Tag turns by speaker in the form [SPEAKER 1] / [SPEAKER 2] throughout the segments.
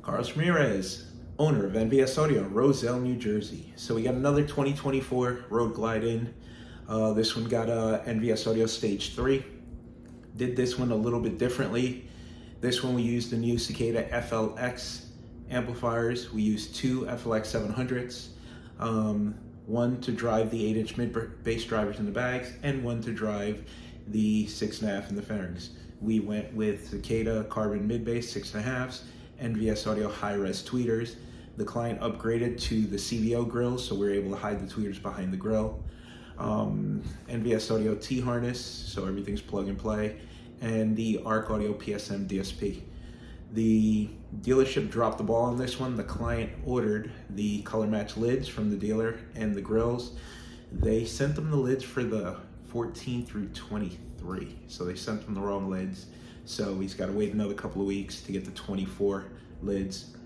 [SPEAKER 1] Ramirez, owner of NVS Audio in Roselle, New Jersey. So we got another 2024 Road Glide in. This one got a NVS Audio Stage 3. Did this one a little bit differently. This one we used the new Cicada Flx amplifiers. We used two FLX 700s. One to drive the 8-inch mid-bass drivers in the bags, and one to drive the 6.5 in the pharynx. We went with Cicada Carbon mid-bass 6.5s, NVS Audio high-res tweeters. The client upgraded to the CVO grill, so we're able to hide the tweeters behind the grill. NVS Audio T-harness, so everything's plug and play, and the ARC Audio PSM DSP. The dealership dropped the ball on this one. The client ordered the color match lids from the dealer and the grills. They sent them the lids for the 14 through 23. So they sent him the wrong lids. So he's got to wait another couple of weeks to get the 24 lids.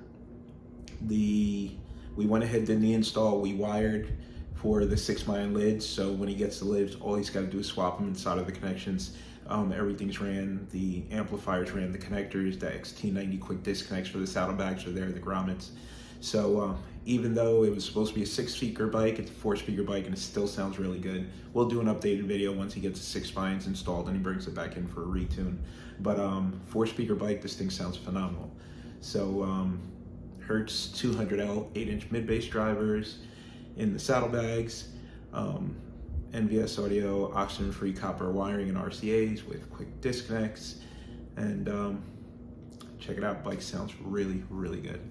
[SPEAKER 1] We went ahead, did the install. We wired for the 6mm lids. So when he gets the lids, all he's got to do is swap them inside of the connections. Everything's ran, the amplifiers ran, the connectors, the XT90 quick disconnects for the saddlebags are there, the grommets. So even though it was supposed to be a 6-speaker bike, it's a 4-speaker bike and it still sounds really good. We'll do an updated video once he gets the 6 spines installed and he brings it back in for a retune. But 4-speaker bike, this thing sounds phenomenal. So Hertz 200L 8-inch mid-bass drivers in the saddlebags. NVS Audio oxygen-free copper wiring and RCAs with quick disconnects, and check it out, bike sounds really, really good.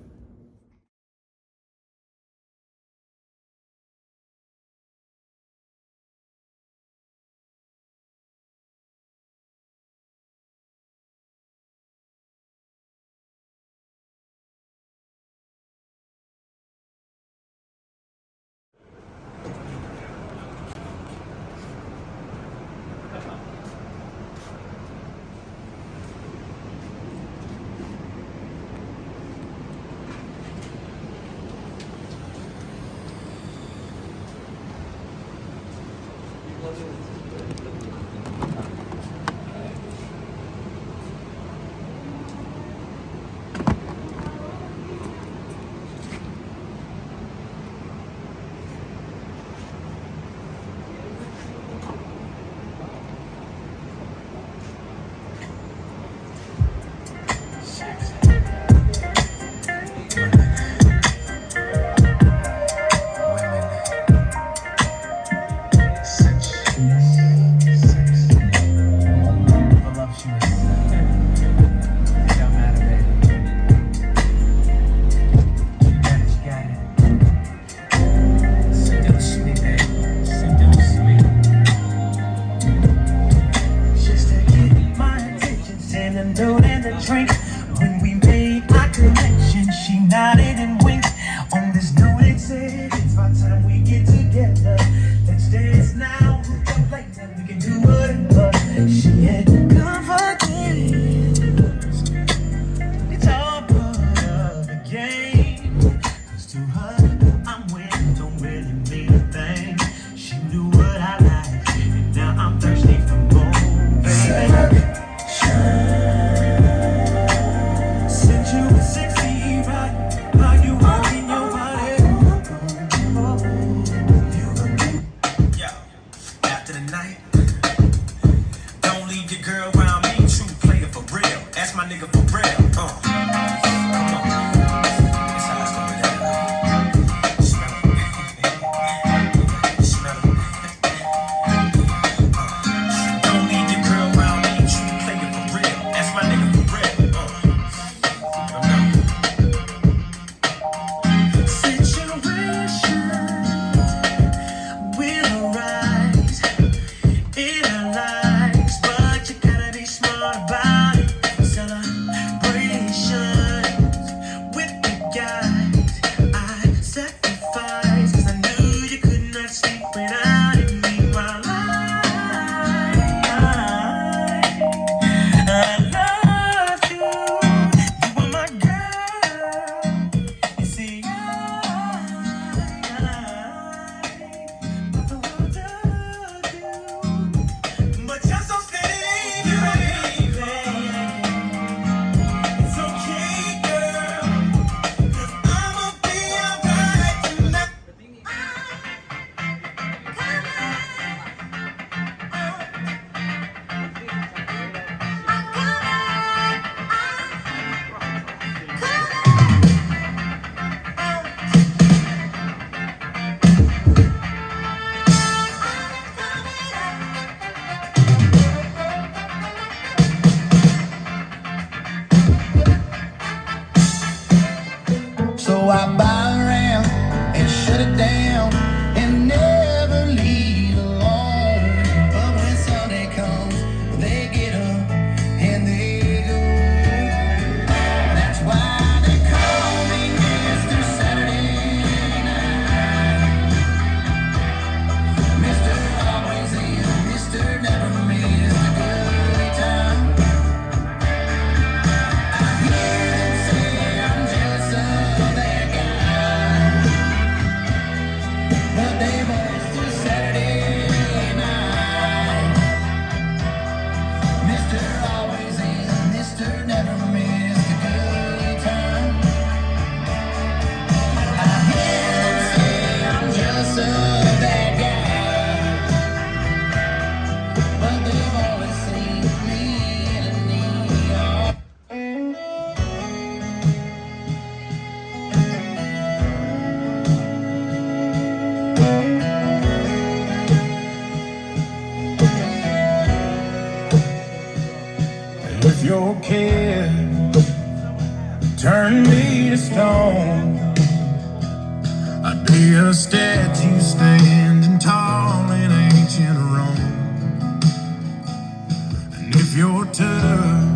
[SPEAKER 2] Drink. When we made our connection, she nodded and winked. On this note, it said, it's about time we get together. Let's dance now, later we can do whatever. She had confidence. It's all part of the game. 'Cause to her, I'm winning, don't really mean a thing. She knew what I liked, and now I'm thirsty for more, baby. Shine. You a sexy ride. care, turn me to stone. I'd be a statue standing tall in ancient Rome. And if your touch